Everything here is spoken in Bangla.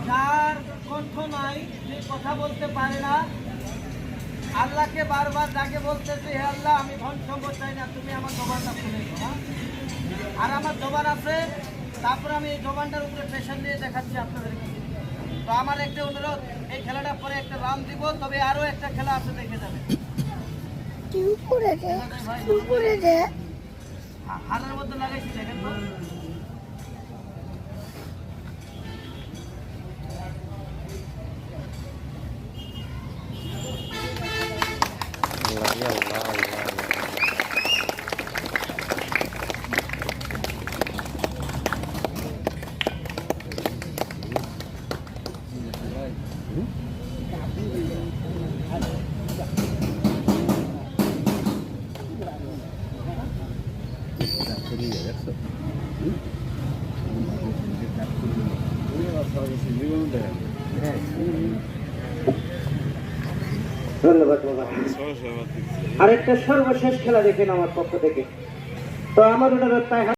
যার কণ্ঠ নাই, যে কথা বলতে পারে না, আল্লাহকে বারবার ডাকে বলতেছে, হে আল্লাহ, আমি ধন সম্পদ চাই না, তুমি আমার জবানটা খুলে দাও। না, আর আমার জবান আছে, তারপর আমি এই জবানটার উপরে প্রেশার দিয়ে দেখাচ্ছি আপনাদেরকে। তো আমার একটা অনুরোধ, এই খেলাটা পরে একটা রান দিব, তবে আরো একটা খেলা আছে, দেখে যাবে। হালের মধ্যে লাগাইছি, দেখেন তো। ধন্যবাদ বাবা। আরেকটা সর্বশেষ খেলা দেখেন আমার পক্ষ থেকে। তো আমার অনুরোধ, তাই